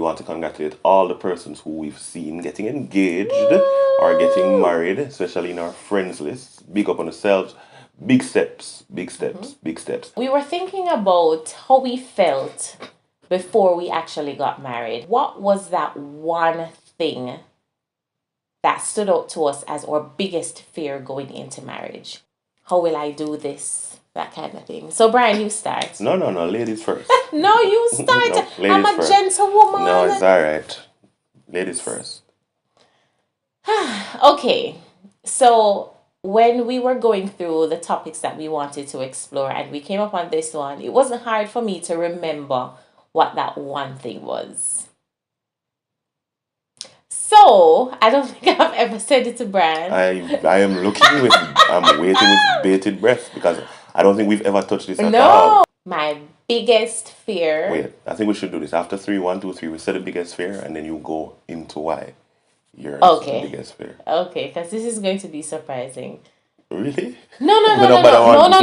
want to congratulate all the persons who we've seen getting engaged or getting married, especially in our friends list. Big up on yourselves. Big steps, big steps, big steps. We were thinking about how we felt before we actually got married. What was that one thing that stood out to us as our biggest fear going into marriage? How will I do this? That kind of thing. So, Brian, you start. No, ladies first. No, you start. No, I'm a first. gentlewoman. No, it's all right. Ladies first. Okay, so when we were going through the topics that we wanted to explore and we came up on this one, it wasn't hard for me to remember what that one thing was. So, I don't think I've ever said it to Brian. I am I'm waiting with bated breath because I don't think we've ever touched this at all. No, my biggest fear. Wait, I think we should do this. After 3, 1, 2, 3, we say the biggest fear and then you go into why yours is the biggest fear. Okay, because this is going to be surprising. Really? No. Hold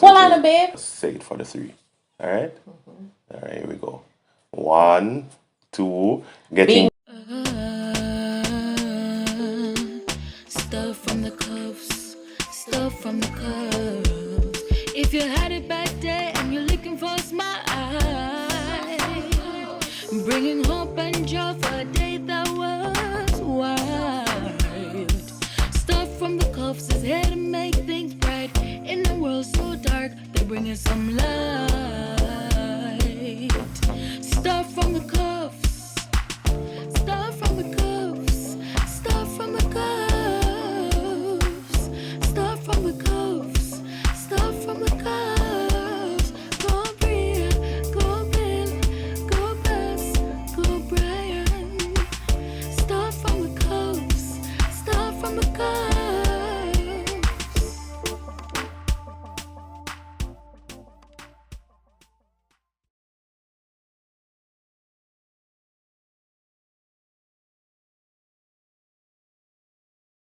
on a bit. Say it for the 3. All right? All right, here we go. 1, 2, getting... Stuff from the cuffs, stuff from the cuffs. If you had a bad day and you're looking for a smile, bringing hope and joy for a day that was wild. Stuff from the cuffs is here to make things bright. In a world so dark, they're bringing some light. Stuff from the cuffs, stuff from the cuffs, stuff from the cuffs. Go Bria, go Ben, go Bess, go Brian. Start from the coast, start from the coast.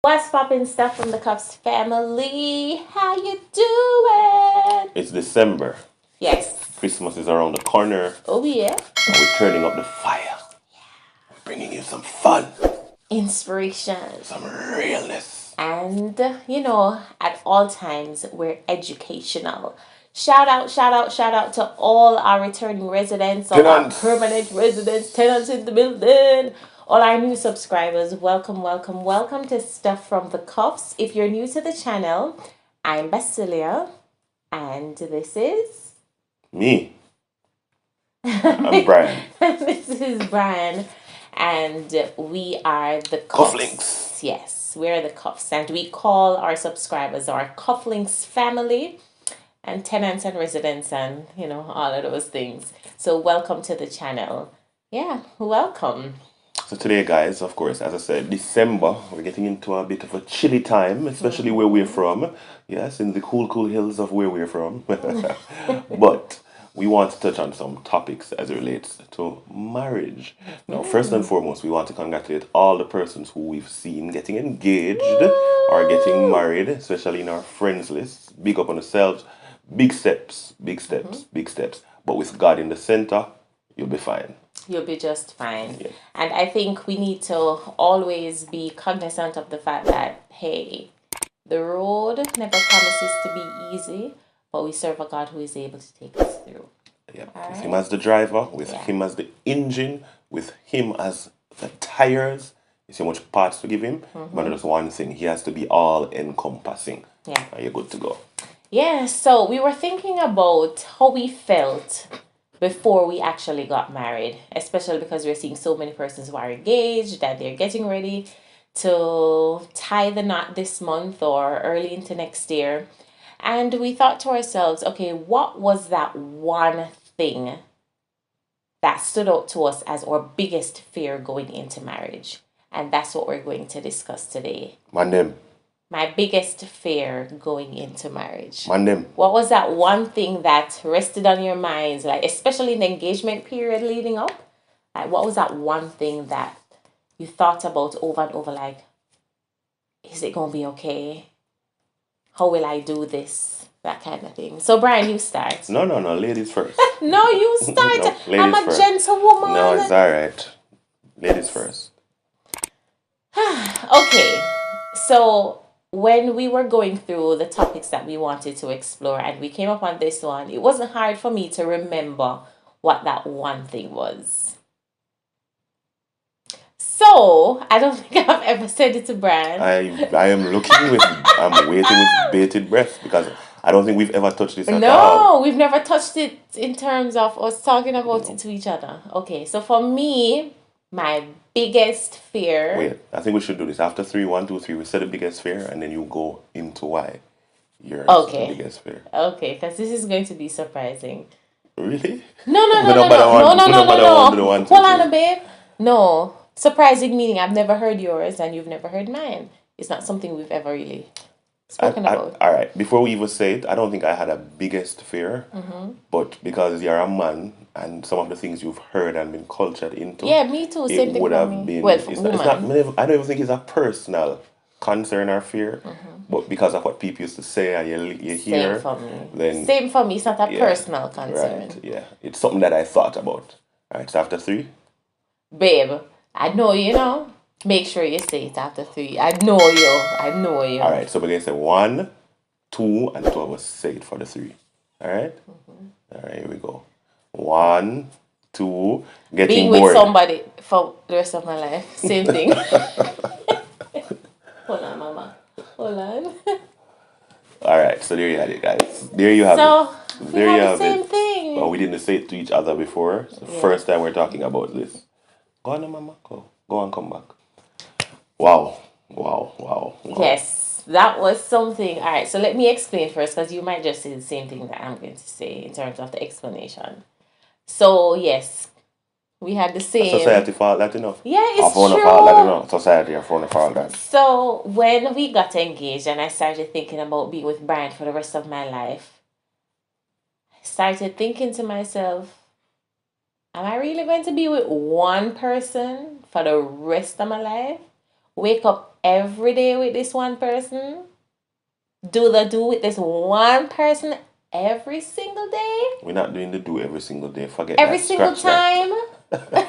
What's poppin' stuff from the Cuffs family? How you doing? It's December. Yes. Christmas is around the corner. Oh yeah. And we're turning up the fire. Yeah. We're bringing you some fun. Inspiration. Some realness. And, at all times, we're educational. Shout out to all our returning residents, all our permanent residents, tenants in the building. All our new subscribers, welcome to Stuff from the Cuffs. If you're new to the channel, I'm Basilia, and this is... Me. I'm Brian. This is Brian, and we are the Cuffs. Cufflinks. Yes, we're the Cuffs, and we call our subscribers our Cufflinks family, and tenants and residents, and, all of those things. So welcome to the channel. Yeah, welcome. So today, guys, of course, as I said, December, we're getting into a bit of a chilly time, especially where we're from. Yes, in the cool hills of where we're from. But we want to touch on some topics as it relates to marriage. Now, first and foremost, we want to congratulate all the persons who we've seen getting engaged or getting married, especially in our friends list. Big up on yourselves. Big steps, big steps, big steps. But with God in the center, you'll be fine. You'll be just fine. Yeah. And I think we need to always be cognizant of the fact that, hey, the road never promises to be easy, but we serve a God who is able to take us through. Yeah. With Him as the driver, with Him as the engine, with Him as the tires. You see how much parts to give Him? But there's one thing. He has to be all-encompassing. Yeah. And you're good to go. Yeah, so we were thinking about how we felt before we actually got married, especially because we're seeing so many persons who are engaged, that they're getting ready to tie the knot this month or early into next year. And we thought to ourselves, okay, what was that one thing that stood out to us as our biggest fear going into marriage? And that's what we're going to discuss today. My biggest fear going into marriage. What was that one thing that rested on your minds, like especially in the engagement period leading up? Like, what was that one thing that you thought about over and over, like, is it going to be okay? How will I do this? that kind of thing. So Brian, you start. No, no, no. Ladies first. No, you start. No, I'm ladies a first. gentlewoman. No, it's all right. Ladies first. Okay, so when we were going through the topics that we wanted to explore and we came up on this one, it wasn't hard for me to remember what that one thing was. So I don't think I've ever said it to Brian. I am looking with I'm waiting with bated breath because I don't think we've ever touched this at No, all. we've never touched it in terms of us talking about it to each other. Okay, so for me, my biggest fear. Wait, I think we should do this after three. 1, 2, 3. We say the biggest fear, and then you go into why yours is the Okay. biggest fear. Okay, because this is going to be surprising. Really? No, no, no, We no, don't matter no, no, one. no, We no, don't matter no, one. Do the no. 1, 2, Hold on, 3. babe. No, surprising meaning I've never heard yours and you've never heard mine. It's not something we've ever really spoken about. All right. Before we even say it, I don't think I had a biggest fear, but because you're a man and some of the things you've heard and been cultured into, Yeah, me too. it Same thing would for have me. been. Well, It's woman. not. I don't even think it's a personal concern or fear, but because of what people used to say and you hear, Same for me. then Same for me. It's not a yeah, personal concern. right? Yeah, it's something that I thought about. All right. So after 3, Babe, I know you know. Make sure you say it after 3. I know you. I know you. all right. So we're gonna say 1, 2, and 2 of us say it for the 3. All right. All right. Here we go. 1, 2. Getting Being bored. with somebody for the rest of my life. Same thing. Hold on, mama. Hold on. All right, so there you have it, guys. There you have So it. we There you have the have same it. thing. Well, we didn't say it to each other before. It's the first time we're talking about this. Go on, mama. Go and come back. Wow. Wow. Wow. Wow. Yes, that was something. All right, so let me explain first because you might just say the same thing that I'm going to say in terms of the explanation. So, yes, we had the same. Society fault that enough. Yeah, it's Of true. fault that enough. Society of fault that. So, when we got engaged and I started thinking about being with Brian for the rest of my life, I started thinking to myself, am I really going to be with one person for the rest of my life? Wake up every day with this one person? Do with this one person every single day? We're not doing the do every single day. Forget Every that. single Scratch that. time?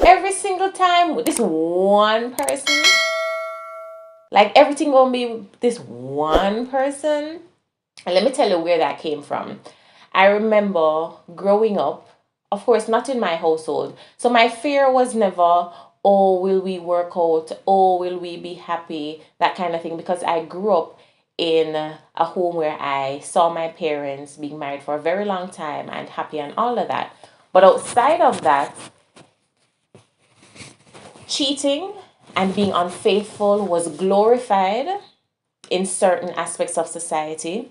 Every single time with this one person? Like everything gonna be with this one person? And let me tell you where that came from. I remember growing up, of course, not in my household. So my fear was never, oh, will we work out? Oh, will we be happy? That kind of thing. Because I grew up in a home where I saw my parents being married for a very long time and happy and all of that. But outside of that, cheating and being unfaithful was glorified in certain aspects of society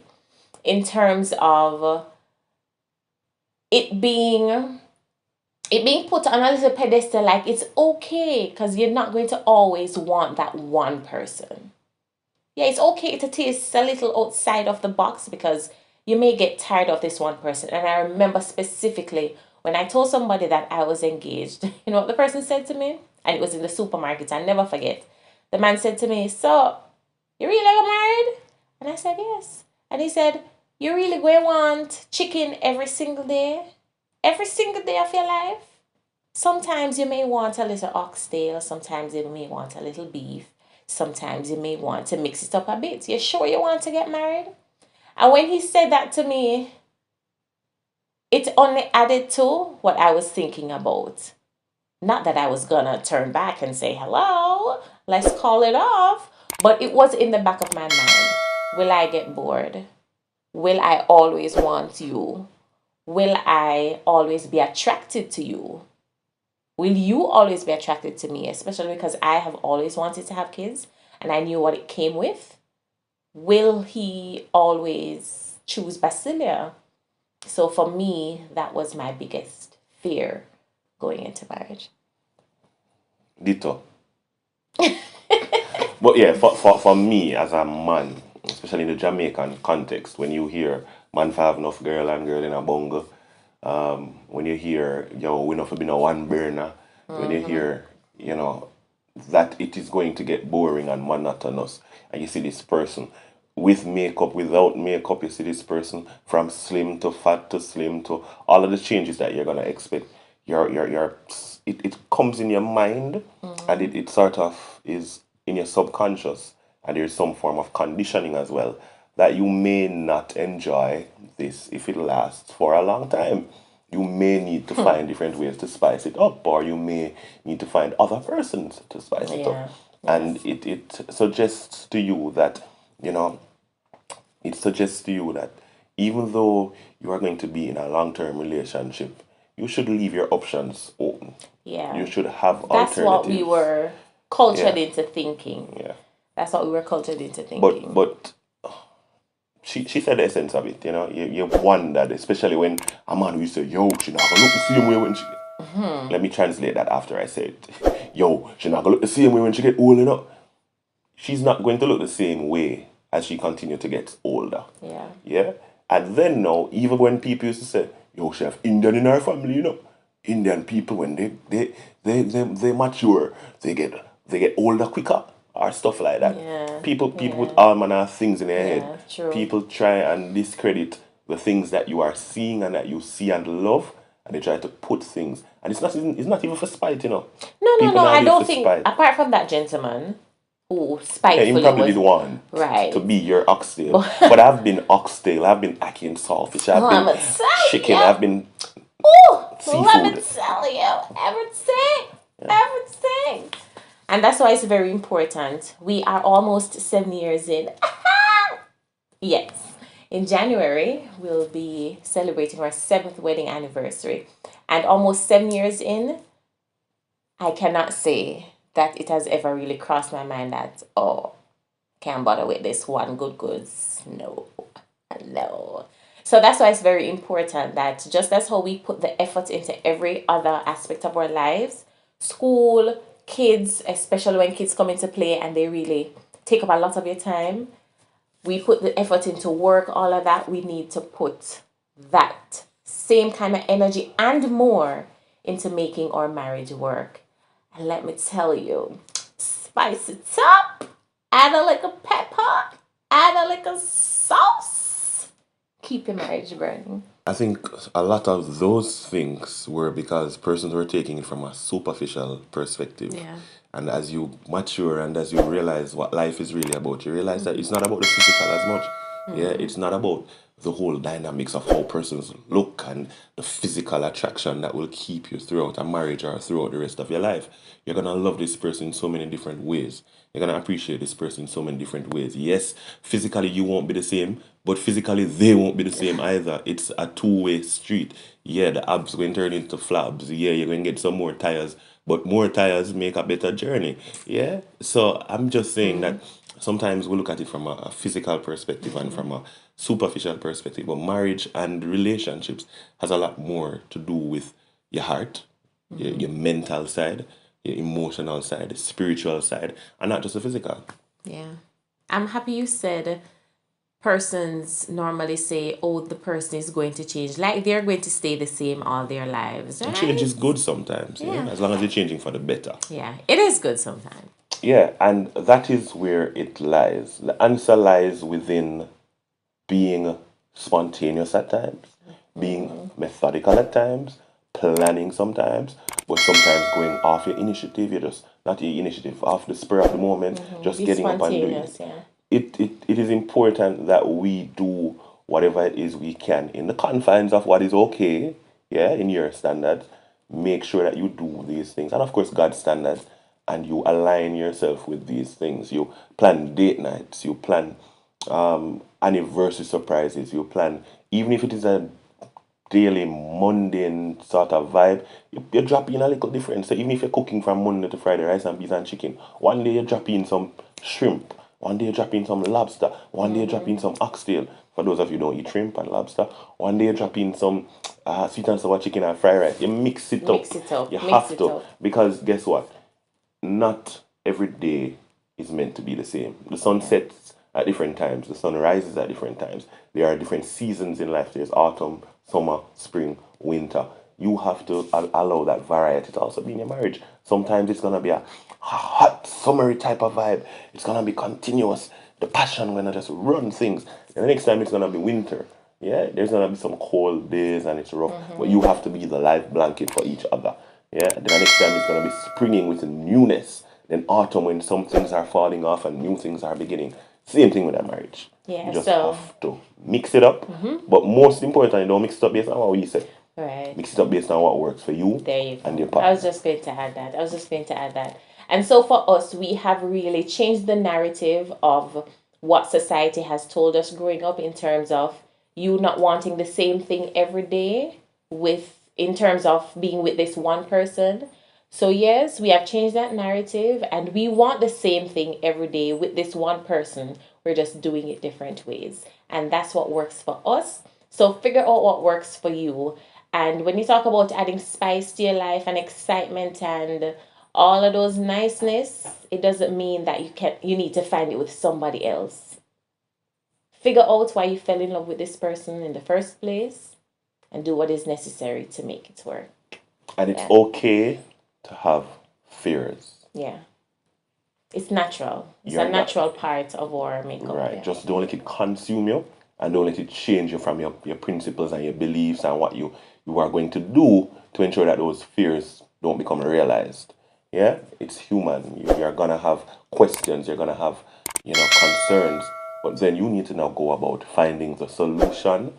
in terms of it being put on a little pedestal, like it's okay because you're not going to always want that one person. Yeah, it's okay to taste a little outside of the box because you may get tired of this one person. And I remember specifically when I told somebody that I was engaged, you know what the person said to me? And it was in the supermarket, I never forget. The man said to me, so, you really got married? And I said, yes. And he said, you really going to want chicken every single day? Every single day of your life? Sometimes you may want a little oxtail. Sometimes you may want a little beef. Sometimes you may want to mix it up a bit. You sure you want to get married? And when he said that to me, it only added to what I was thinking about. Not that I was gonna turn back and say, hello, let's call it off. But it was in the back of my mind. Will I get bored? Will I always want you? Will I always be attracted to you? Will you always be attracted to me? Especially because I have always wanted to have kids and I knew what it came with. Will he always choose Basilia? So for me, that was my biggest fear going into marriage. Ditto. But yeah, for me as a man, especially in the Jamaican context, when you hear man for have enough girl and girl in a bungle, when you hear, yo, we not be no one burner, when you hear, that it is going to get boring and monotonous, and you see this person with makeup, without makeup. You see this person from slim to fat to slim to all of the changes that you're gonna expect. It comes in your mind, and it sort of is in your subconscious, and there's some form of conditioning as well that you may not enjoy this if it lasts for a long time. You may need to find different ways to spice it up, or you may need to find other persons to spice it Yeah. up. And it suggests to you that, you know, it suggests to you that even though you are going to be in a long term relationship, you should leave your options open. Yeah. You should have That's what we alternatives. were cultured Yeah. into thinking. Yeah. That's what we were cultured into thinking. But she said the essence of it, you know. You wondered, especially when a man will say, yo, she not gonna look the same way when she. Let me translate that after I say it. Yo, she not gonna look the same way when she get old, you know. She's not going to look the same way as she continue to get older. Yeah. Yeah? And then now, even when people used to say, yo, she have Indian in her family, you know. Indian people, when they mature, they get older quicker or stuff like that. Yeah. People Yeah. put all manner of things in their Yeah, head. true. People try and discredit the things that you are seeing and that you see and love, and they try to put things. And it's not even for spite, you know. No, People no. now I do it don't for think. spite. Apart from that gentleman who Yeah, spitefully he probably was did want right. to be your oxtail. But I've been oxtail, I've been ackee and saltfish, I've Let me been tell chicken, you. I've been Ooh, let me seafood. tell you everything. And that's why it's very important. We are almost 7 years in. Yes. In January, we'll be celebrating our 7th wedding anniversary. And almost 7 years in, I cannot say that it has ever really crossed my mind that, oh, can't bother with this one goods. No. No. So that's why it's very important that just as how we put the effort into every other aspect of our lives, school, kids, especially when kids come into play and they really take up a lot of your time, we put the effort into work, all of that, we need to put that same kind of energy and more into making our marriage work. And let me tell you, spice it up, add a little pepper, add a little sauce, keep your marriage burning. I think a lot of those things were because persons were taking it from a superficial perspective. Yeah. And as you mature and as you realize what life is really about, you realize that it's not about the physical as much. Yeah, it's not about the whole dynamics of how persons look and the physical attraction that will keep you throughout a marriage or throughout the rest of your life. You're gonna love this person in so many different ways. You're gonna appreciate this person in so many different ways. Yes, physically you won't be the same, but physically they won't be the same either. It's a two-way street. Yeah, the abs going to turn into flabs. Yeah, you're going to get some more tires, but more tires make a better journey. Yeah, so I'm just saying that sometimes we look at it from a physical perspective and from a superficial perspective, but marriage and relationships has a lot more to do with your heart, your mental side, your emotional side, the spiritual side, and not just the physical. Yeah. I'm happy you said persons normally say, oh, the person is going to change. Like they're going to stay the same all their lives. And Right? change is good sometimes, yeah, as long as you're changing for the better. Yeah, it is good sometimes. Yeah, and that is where it lies. The answer lies within being spontaneous at times, being methodical at times, planning sometimes, but sometimes going off your initiative. You're just not your initiative, off the spur of the moment, just Be getting up and doing it. spontaneous, yeah. It is important that we do whatever it is we can in the confines of what is okay, yeah, in your standards. Make sure that you do these things, and of course, God's standards, and you align yourself with these things. You plan date nights, you plan anniversary surprises, you plan, even if it is a daily mundane sort of vibe, you drop in a little difference. So even if you're cooking from Monday to Friday, rice and beans and chicken, one day you drop in some shrimp, one day you drop in some lobster, one day you drop in some oxtail. For those of you who don't eat shrimp and lobster, one day you drop in some sweet and sour chicken and fried rice. You mix it up. Mix it up. You Mix have it to. up. Because guess what? Not every day is meant to be the same. The sun sets at different times, the sun rises at different times. There are different seasons in life. There's autumn, summer, spring, winter. You have to allow that variety to also be in your marriage. Sometimes it's gonna be a hot, summery type of vibe. It's gonna be continuous. the passion gonna just run things. And the next time it's gonna be winter. Yeah, there's gonna be some cold days and it's rough, but you have to be the life blanket for each other. Yeah, then the next time it's gonna be springing with newness. Then autumn when some things are falling off and new things are beginning. Same thing with a marriage. Yeah, You just so have to mix it up, but most importantly, don't mix it up based on what we say. right. Mix it up based on what works for you There you go. and your I partner. was just going to add that. And so for us, we have really changed the narrative of what society has told us growing up in terms of you not wanting the same thing every day with in terms of being with this one person. So yes, we have changed that narrative and we want the same thing every day with this one person. We're just doing it different ways. And that's what works for us. So figure out what works for you. And when you talk about adding spice to your life and excitement and all of those niceness, it doesn't mean that you need to find it with somebody else. Figure out why you fell in love with this person in the first place and do what is necessary to make it work. And it's okay to have fears. Yeah. It's natural. It's You're a natural part of our makeup. Right. Yeah. Just don't let it consume you and don't let it change you from your principles and your beliefs and what you are going to do to ensure that those fears don't become realized. Yeah? It's human. You're gonna have questions, you're gonna have, concerns. But then you need to now go about finding the solution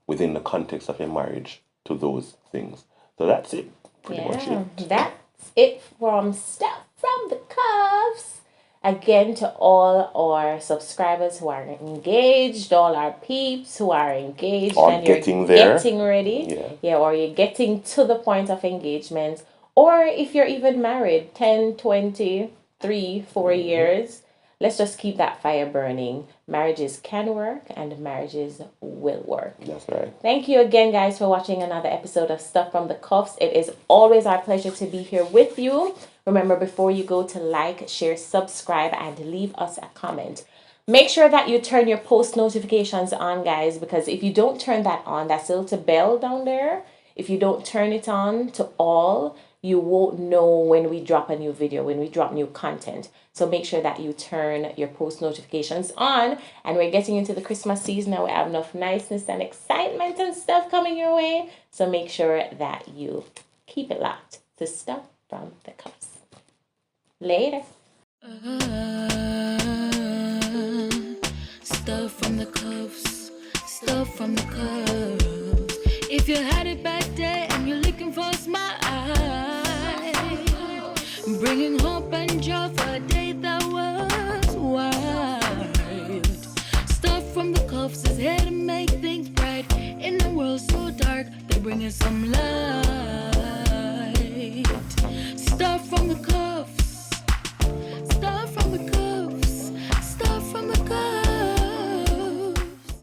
within the context of your marriage to those things. So that's it. Pretty much it. That's it from Stuff from the Cuffs. Again, to all our subscribers who are engaged, all our peeps who are engaged Or and you're getting there. getting ready. Yeah. Or you're getting to the point of engagement. Or if you're even married, 10, 20, 3, 4 years, let's just keep that fire burning. Marriages can work and marriages will work. That's right. Thank you again, guys, for watching another episode of Stuff from the Cuffs. It is always our pleasure to be here with you. Remember, before you go, to like, share, subscribe, and leave us a comment. Make sure that you turn your post notifications on, guys, because if you don't turn that on, that little bell down there, if you don't turn it on to all, you won't know when we drop a new video, when we drop new content. So make sure that you turn your post notifications on. And we're getting into the Christmas season now. We have enough niceness and excitement and stuff coming your way. So make sure that you keep it locked to Stuff from the Cuffs. Later. Stuff from the cuffs, stuff from the cuffs. If you had it back there and you're looking for a smile, bringing hope and joy for a day that was wild. Stuff from the cuffs is here to make things bright. In the world so dark, they're bringing some light. Stuff